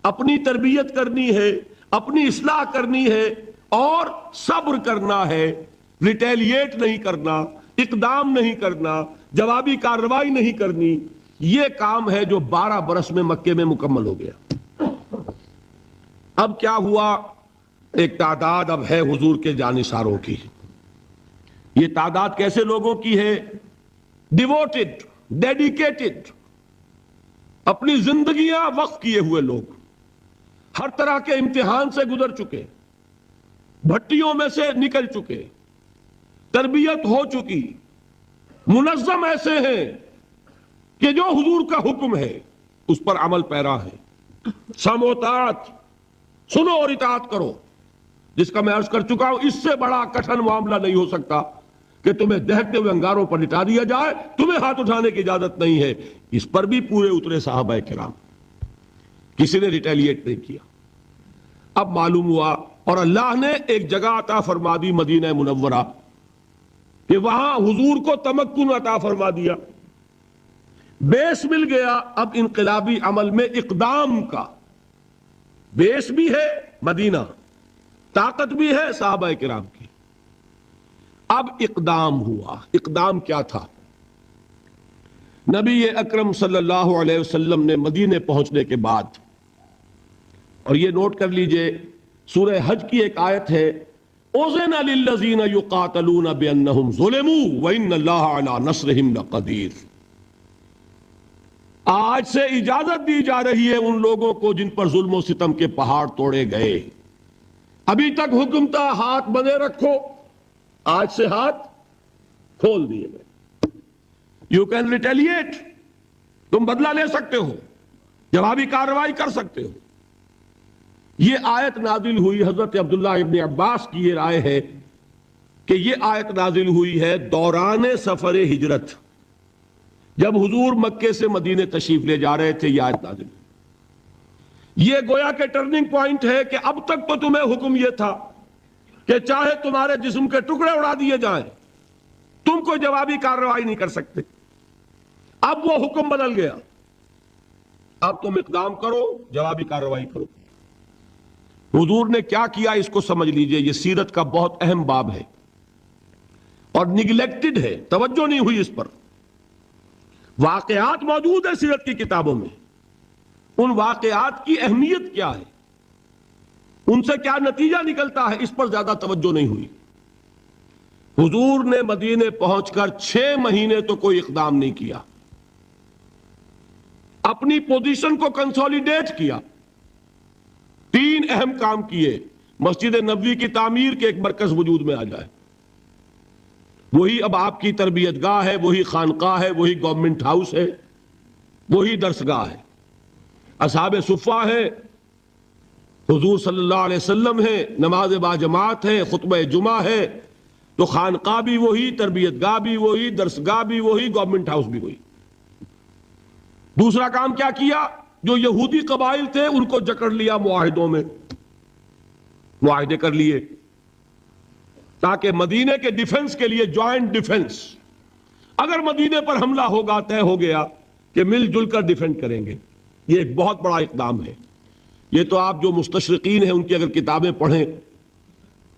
اپنی تربیت کرنی ہے، اپنی اصلاح کرنی ہے، اور صبر کرنا ہے، ریٹیلیٹ نہیں کرنا، اقدام نہیں کرنا، جوابی کارروائی نہیں کرنی۔ یہ کام ہے جو 12 برس میں مکے میں مکمل ہو گیا۔ اب کیا ہوا؟ ایک تعداد اب ہے حضور کے جانثاروں کی۔ یہ تعداد کیسے لوگوں کی ہے؟ ڈیووٹڈ، ڈیڈیکیٹڈ، اپنی زندگیاں وقف کیے ہوئے لوگ، ہر طرح کے امتحان سے گزر چکے، بھٹیوں میں سے نکل چکے، تربیت ہو چکی، منظم ایسے ہیں کہ جو حضور کا حکم ہے اس پر عمل پیرا ہے۔ سمع و طاعت، سنو اور اطاعت کرو، جس کا میں عرض کر چکا ہوں اس سے بڑا کٹھن معاملہ نہیں ہو سکتا کہ تمہیں دہتے ہوئے انگاروں پر لٹا دیا جائے، تمہیں ہاتھ اٹھانے کی اجازت نہیں ہے۔ اس پر بھی پورے اترے صحابہ کرام، کسی نے ریٹیلیٹ نہیں کیا۔ اب معلوم ہوا، اور اللہ نے ایک جگہ عطا فرما دی مدینہ منورہ، کہ وہاں حضور کو تمکن عطا فرما دیا، بیس مل گیا اب انقلابی عمل میں اقدام کا۔ بیس بھی ہے مدینہ، طاقت بھی ہے صحابہ کرام کی۔ اب اقدام ہوا۔ اقدام کیا تھا؟ نبی اکرم صلی اللہ علیہ وسلم نے مدینے پہنچنے کے بعد، اور یہ نوٹ کر لیجئے، سورہ حج کی ایک آیت ہے، اُذِنَ لِلَّذِينَ يُقَاتَلُونَ بِأَنَّهُمْ ظُلِمُوا وَإِنَّ اللَّهَ عَلَى نَصْرِهِمْ لَقَدِيرٌ۔ آج سے اجازت دی جا رہی ہے ان لوگوں کو جن پر ظلم و ستم کے پہاڑ توڑے گئے۔ ابھی تک حکم تھا ہاتھ بندے رکھو، آج سے ہاتھ کھول دیے گئے۔ یو کین ریٹیلیٹ، تم بدلہ لے سکتے ہو، جوابی کارروائی کر سکتے ہو۔ یہ آیت نازل ہوئی، حضرت عبداللہ ابن عباس کی یہ رائے ہے کہ یہ آیت نازل ہوئی ہے دوران سفر ہجرت، جب حضور مکے سے مدینے تشریف لے جا رہے تھے، یہ آیت نازل ہوئی۔ یہ گویا کہ ٹرننگ پوائنٹ ہے کہ اب تک تو تمہیں حکم یہ تھا کہ چاہے تمہارے جسم کے ٹکڑے اڑا دیے جائیں، تم کوئی جوابی کارروائی نہیں کر سکتے۔ اب وہ حکم بدل گیا، اب تم اقدام کرو، جوابی کارروائی کرو۔ حضور نے کیا کیا اس کو سمجھ لیجئے، یہ سیرت کا بہت اہم باب ہے اور نگلیکٹڈ ہے، توجہ نہیں ہوئی اس پر۔ واقعات موجود ہیں سیرت کی کتابوں میں، ان واقعات کی اہمیت کیا ہے، ان سے کیا نتیجہ نکلتا ہے، اس پر زیادہ توجہ نہیں ہوئی۔ حضور نے مدینے پہنچ کر 6 مہینے تو کوئی اقدام نہیں کیا، اپنی پوزیشن کو کنسولیڈیٹ کیا۔ 3 اہم کام کیے، مسجد نبوی کی تعمیر کے ایک مرکز وجود میں آ جائے، وہی اب آپ کی تربیت گاہ ہے، وہی خانقاہ ہے، وہی گورنمنٹ ہاؤس ہے، وہی درسگاہ ہے، اصحاب صفہ ہے، حضور صلی اللہ علیہ وسلم ہے، نماز با جماعت ہے، خطبہ جمعہ ہے، تو خانقاہ بھی وہی، تربیت گاہ بھی وہی، درسگاہ بھی وہی، گورنمنٹ ہاؤس بھی وہی۔ دوسرا کام کیا کیا؟ جو یہودی قبائل تھے ان کو جکڑ لیا معاہدوں میں، معاہدے کر لیے تاکہ مدینے کے ڈیفنس کے لیے جوائنٹ ڈیفنس، اگر مدینے پر حملہ ہوگا طے ہو گیا کہ مل جل کر ڈیفینڈ کریں گے۔ یہ ایک بہت بڑا اقدام ہے۔ یہ تو آپ جو مستشرقین ہیں ان کی اگر کتابیں پڑھیں،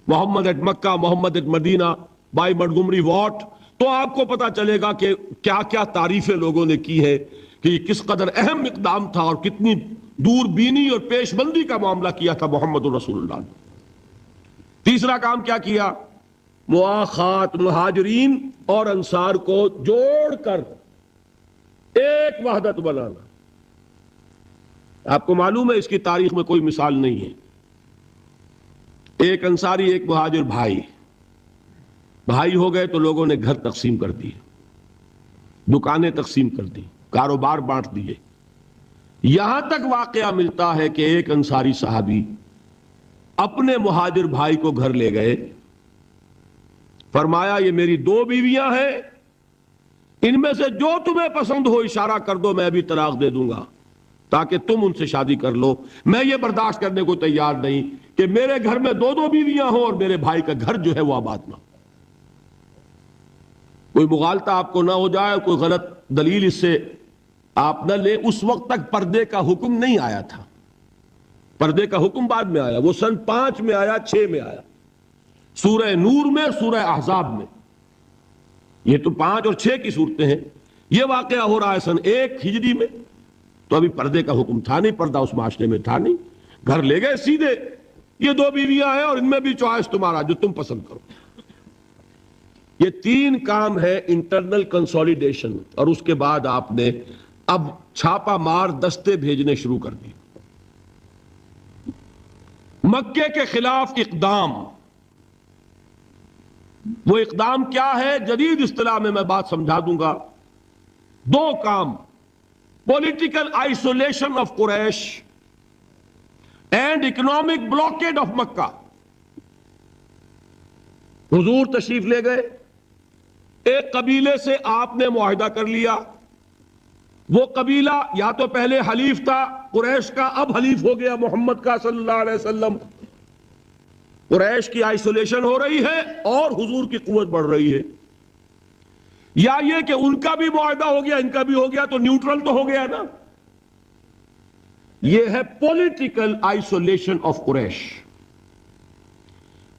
Muhammad at Mecca, Muhammad at Medina, by Montgomery Watt, تو آپ کو پتا چلے گا کہ کیا کیا تعریفیں لوگوں نے کی ہے کہ یہ کس قدر اہم اقدام تھا اور کتنی دور بینی اور پیش بندی کا معاملہ کیا تھا محمد رسول اللہ نے۔ تیسرا کام کیا کیا؟ مواخات مہاجرین اور انصار کو جوڑ کر ایک وحدت بنانا۔ آپ کو معلوم ہے اس کی تاریخ میں کوئی مثال نہیں ہے۔ ایک انصاری ایک مہاجر بھائی ہو گئے تو لوگوں نے گھر تقسیم کر دیے، دکانیں تقسیم کر دی، کاروبار بانٹ دیے۔ یہاں تک واقعہ ملتا ہے کہ ایک انصاری صحابی اپنے مہاجر بھائی کو گھر لے گئے، فرمایا یہ میری 2 بیویاں ہیں، ان میں سے جو تمہیں پسند ہو اشارہ کر دو، میں ابھی طلاق دے دوں گا تاکہ تم ان سے شادی کر لو۔ میں یہ برداشت کرنے کو تیار نہیں کہ میرے گھر میں 2 بیویاں ہوں اور میرے بھائی کا گھر جو ہے وہ آباد نہ ہو۔ کوئی مغالطہ آپ کو نہ ہو جائے، کوئی غلط دلیل اس سے آپ نہ لے۔ اس وقت تک پردے کا حکم نہیں آیا تھا، پردے کا حکم بعد میں آیا، وہ سن 5 میں آیا، 6 میں آیا، سورہ نور میں، سورہ احزاب میں۔ یہ تو 5 اور 6 کی صورتیں ہیں۔ یہ واقعہ ہو رہا ہے سن 1 ہجری میں، تو ابھی پردے کا حکم تھا نہیں، پردہ اس معاشرے میں تھا نہیں۔ گھر لے گئے سیدھے، یہ 2 بیویاں ہیں اور ان میں بھی چوائس تمہارا، جو تم پسند کرو۔ یہ 3 کام ہے انٹرنل کنسولیڈیشن، اور اس کے بعد آپ نے اب چھاپا مار دستے بھیجنے شروع کر دی۔ مکے کے خلاف اقدام، وہ اقدام کیا ہے؟ جدید اصطلاح میں بات سمجھا دوں گا۔ 2 کام: political isolation of Quraysh and economic blockade of Mecca. حضور تشریف لے گئے، ایک قبیلے سے آپ نے معاہدہ کر لیا، وہ قبیلہ یا تو پہلے حلیف تھا قریش کا، اب حلیف ہو گیا محمد کا صلی اللہ علیہ وسلم۔ قریش کی آئسولیشن ہو رہی ہے اور حضور کی قوت بڑھ رہی ہے۔ یا یہ کہ ان کا بھی معاہدہ ہو گیا، ان کا بھی ہو گیا، تو نیوٹرل تو ہو گیا نا۔ یہ ہے پولیٹیکل آئسولیشن آف قریش.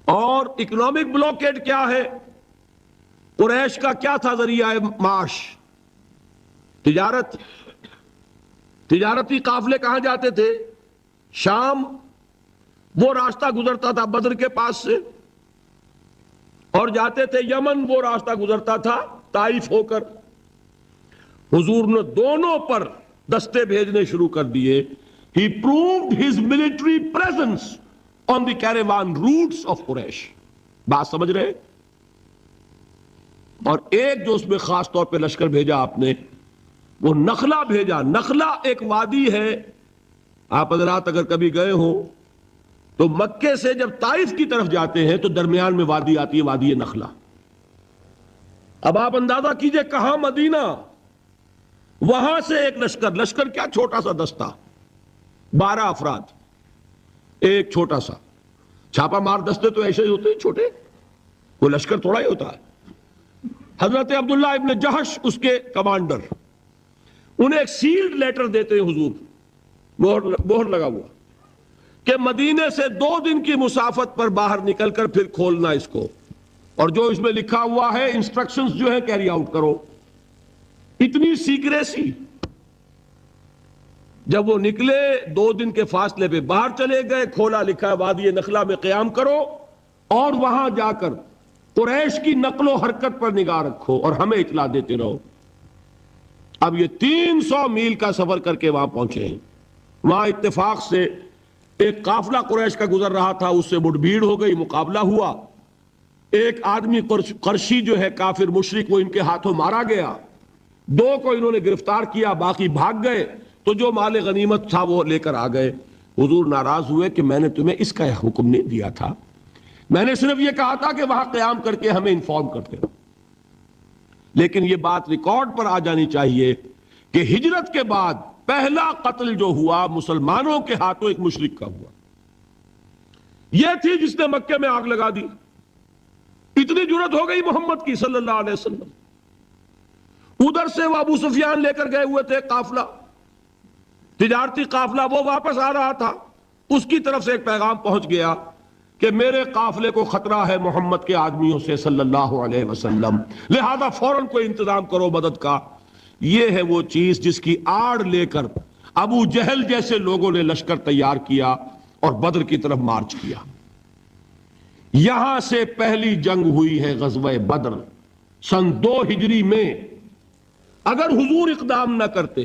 اور اکنامک بلاکیڈ کیا ہے؟ قریش کا کیا تھا ذریعہ معاش؟ تجارت. تجارتی قافلے کہاں جاتے تھے؟ شام. وہ راستہ گزرتا تھا بدر کے پاس سے، اور جاتے تھے یمن. وہ راستہ گزرتا تھا طائف ہو کر. حضور نے دونوں پر دستے بھیجنے شروع کر دیے. He proved his military presence on the caravan routes of Quraysh. بات سمجھ رہے؟ اور ایک جو اس میں خاص طور پہ لشکر بھیجا آپ نے، وہ نخلا بھیجا. نخلا ایک وادی ہے، آپ حضرات اگر کبھی گئے ہو تو مکے سے جب طائف کی طرف جاتے ہیں تو درمیان میں وادی آتی ہے، وادی نخلا. اب آپ اندازہ کیجئے کہاں مدینہ، وہاں سے ایک لشکر کیا چھوٹا سا دستہ، 12 افراد، ایک چھوٹا سا چھاپا مار دستے تو ایسے ہی ہوتے ہیں چھوٹے، وہ لشکر تھوڑا ہی ہوتا ہے. حضرت عبداللہ ابن جہش اس کے کمانڈر، انہیں ایک سیلڈ لیٹر دیتے ہیں حضور، مہر لگا ہوا، کہ مدینے سے 2 دن کی مسافت پر باہر نکل کر پھر کھولنا اس کو، اور جو اس میں لکھا ہوا ہے انسٹرکشنز جو ہے کیری آؤٹ کرو. اتنی سیکریسی. جب وہ نکلے 2 دن کے فاصلے پہ باہر چلے گئے، کھولا، لکھا وادی نخلا میں قیام کرو اور وہاں جا کر قریش کی نقل و حرکت پر نگاہ رکھو اور ہمیں اطلاع دیتے رہو. اب یہ 300 میل کا سفر کر کے وہاں پہنچے ہیں. وہاں اتفاق سے ایک قافلہ قریش کا گزر رہا تھا، اس سے مٹ بھیڑ ہو گئی، مقابلہ ہوا. ایک آدمی قرشی جو ہے کافر مشرک، وہ ان کے ہاتھوں مارا گیا. 2 کو انہوں نے گرفتار کیا، باقی بھاگ گئے. تو جو مال غنیمت تھا وہ لے کر آ گئے. حضور ناراض ہوئے کہ میں نے تمہیں اس کا حکم نہیں دیا تھا، میں نے صرف یہ کہا تھا کہ وہاں قیام کر کے ہمیں انفارم کرتے رہو. لیکن یہ بات ریکارڈ پر آ جانی چاہیے کہ ہجرت کے بعد پہلا قتل جو ہوا مسلمانوں کے ہاتھوں ایک مشرک کا ہوا. یہ تھی جس نے مکے میں آگ لگا دی. اتنی جرت ہو گئی محمد کی صلی اللہ علیہ وسلم. ادھر سے وہ ابو سفیان لے کر گئے ہوئے تھے قافلہ، تجارتی قافلہ، وہ واپس آ رہا تھا. اس کی طرف سے ایک پیغام پہنچ گیا کہ میرے قافلے کو خطرہ ہے محمد کے آدمیوں سے صلی اللہ علیہ وسلم، لہذا فوراً کوئی انتظام کرو مدد کا. یہ ہے وہ چیز جس کی آڑ لے کر ابو جہل جیسے لوگوں نے لشکر تیار کیا اور بدر کی طرف مارچ کیا. یہاں سے پہلی جنگ ہوئی ہے غزوہ بدر سن 2 ہجری میں. اگر حضور اقدام نہ کرتے،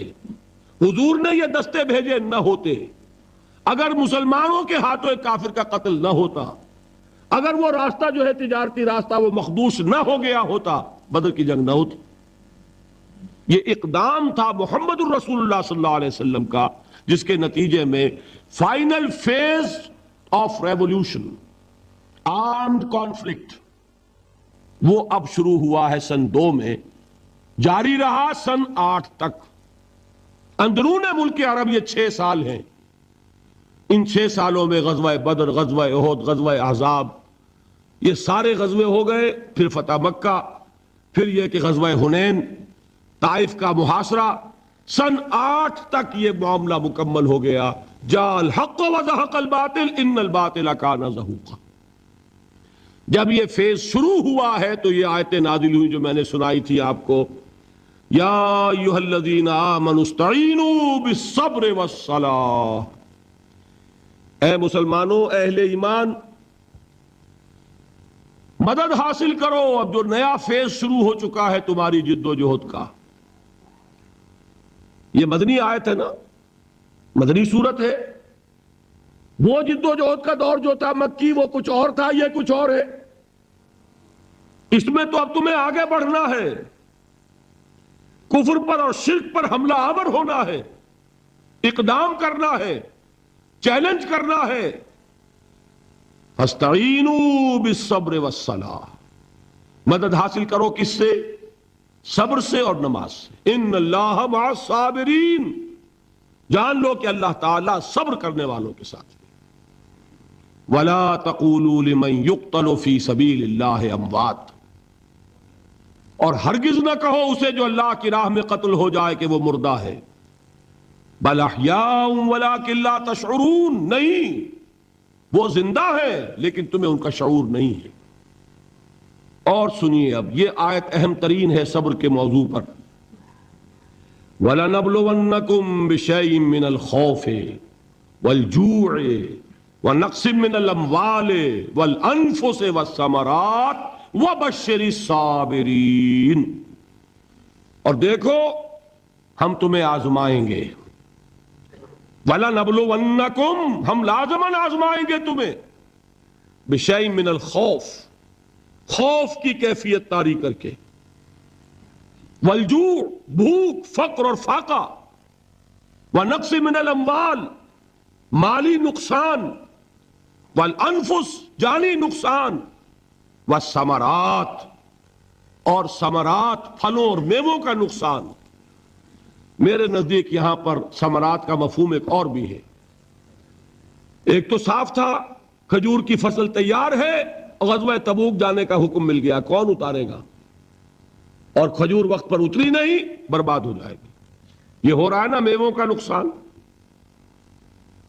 حضور نے یہ دستے بھیجے نہ ہوتے، اگر مسلمانوں کے ہاتھوں ایک کافر کا قتل نہ ہوتا، اگر وہ راستہ جو ہے تجارتی راستہ وہ مخدوش نہ ہو گیا ہوتا، بدر کی جنگ نہ ہوتی. یہ اقدام تھا محمد الرسول اللہ صلی اللہ علیہ وسلم کا، جس کے نتیجے میں final phase of revolution, armed conflict, وہ اب شروع ہوا ہے سن 2 میں، جاری رہا سن 8 تک. اندرون ملک عرب یہ 6 سال ہیں. ان 6 سالوں میں غزوہ بدر، غزوہ احد، غزوہ احزاب، یہ سارے غزوے ہو گئے. پھر فتح مکہ، پھر یہ کہ غزوہ حنین، طائف کا محاصرہ. سن 8 تک یہ معاملہ مکمل ہو گیا. جاء الحق وزهق الباطل ان الباطل کان زہوقا. جب یہ فیز شروع ہوا ہے تو یہ آیتیں نازل ہوئی جو میں نے سنائی تھی آپ کو، یا ایھا الذین آمنوا استعینوا بالصبر والصلاۃ. اے مسلمانوں، اہل ایمان، مدد حاصل کرو. اب جو نیا فیز شروع ہو چکا ہے تمہاری جد و جہد کا. یہ مدنی آیت ہے نا، مدنی صورت ہے. وہ جد و جہد کا دور جو تھا مکی، وہ کچھ اور تھا، یہ کچھ اور ہے. اس میں تو اب تمہیں آگے بڑھنا ہے، کفر پر اور شرک پر حملہ آور ہونا ہے، اقدام کرنا ہے، چیلنج کرنا ہے. فاستعینوا بالصبر والصلاۃ. مدد حاصل کرو کس سے؟ صبر سے اور نماز سے. ان اللہ مع الصابرین. جان لو کہ اللہ تعالیٰ صبر کرنے والوں کے ساتھ. ولا تقولوا لمن يقتل في سبيل الله اموات. اور ہرگز نہ کہو اسے جو اللہ کی راہ میں قتل ہو جائے کہ وہ مردہ ہے. بل احیاء ولکن لا تشعرون، نہیں، وہ زندہ ہے لیکن تمہیں ان کا شعور نہیں ہے۔ اور سنیے اب یہ آیت اہم ترین ہے صبر کے موضوع پر۔ وَلَنَبْلُوَنَّكُمْ بِشَيْءٍ مِّنَ الْخَوْفِ وَالْجُوعِ وَنَقْصٍ مِّنَ الْأَمْوَالِ وَالْأَنفُسِ وَالثَّمَرَاتِ وَبَشِّرِ الصَّابِرِينَ، اور دیکھو ہم تمہیں آزمائیں گے، وَلَنَبْلُوَنَّكُمْ، ہم لازماً آزمائیں گے تمہیں، بِشَيْءٍ مِّنَ الْخَوْفِ، خوف کی کیفیت طاری کر کے، والجوع، بھوک، فقر اور فاقہ، ونقص من الاموال، مالی نقصان، والانفس، جانی نقصان، والثمرات، اور ثمرات، پھلوں اور میووں کا نقصان۔ میرے نزدیک یہاں پر ثمرات کا مفہوم ایک اور بھی ہے۔ ایک تو صاف تھا کھجور کی فصل تیار ہے، غزوہ تبوک جانے کا حکم مل گیا، کون اتارے گا؟ اور کھجور وقت پر اتری نہیں، برباد ہو جائے گی۔ یہ ہو رہا ہے نا میووں کا نقصان۔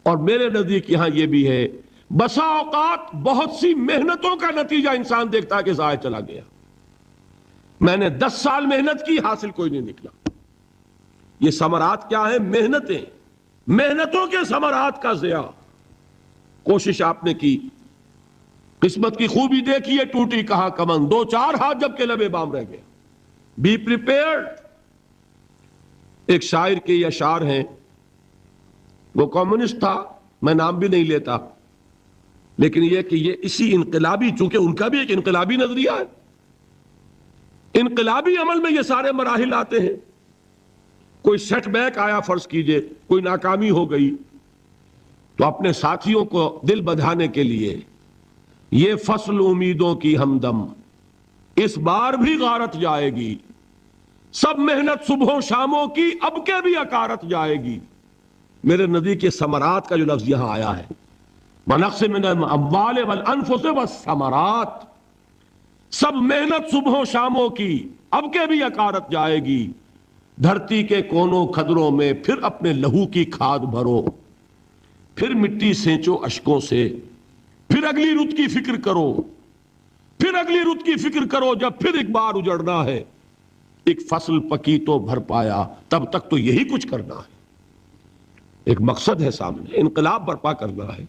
اور میرے نزدیک یہاں یہ بھی ہے، بسا اوقات بہت سی محنتوں کا نتیجہ انسان دیکھتا ہے کہ ضائع چلا گیا، میں نے 10 سال محنت کی، حاصل کوئی نہیں نکلا۔ یہ ثمرات کیا ہیں؟ محنتیں، محنتوں کے ثمرات کا ضیاع۔ کوشش آپ نے کی، قسمت کی خوبی دیکھیے، ٹوٹی کہاں کمن، 2-4 ہاتھ جب کے لبے بام رہ گئے۔ Be prepared. ایک شاعر کے یہ اشعار ہیں، وہ کمیونسٹ تھا، میں نام بھی نہیں لیتا، لیکن یہ کہ یہ اسی انقلابی، چونکہ ان کا بھی ایک انقلابی نظریہ ہے، انقلابی عمل میں یہ سارے مراحل آتے ہیں۔ کوئی سیٹ بیک آیا فرض کیجئے، کوئی ناکامی ہو گئی، تو اپنے ساتھیوں کو دل بدھانے کے لیے یہ فصل امیدوں کی ہمدم اس بار بھی غارت جائے گی، سب محنت صبحوں شاموں کی اب کے بھی اکارت جائے گی۔ میرے نزدیک یہ ثمرات کا جو لفظ یہاں آیا ہے، وَنَقْصٍ مِّنَ الْأَمْوَالِ وَالْأَنفُسِ وَالثَّمَرَاتِ، سب محنت صبحوں شاموں کی اب کے بھی اکارت جائے گی۔ دھرتی کے کونوں کھدروں میں پھر اپنے لہو کی کھاد بھرو، پھر مٹی سینچو اشکوں سے، پھر اگلی رت کی فکر کرو، پھر اگلی رت کی فکر کرو، جب پھر ایک بار اجڑنا ہے۔ ایک فصل پکی تو بھر پایا، تب تک تو یہی کچھ کرنا ہے۔ ایک مقصد ہے سامنے، انقلاب برپا کرنا ہے۔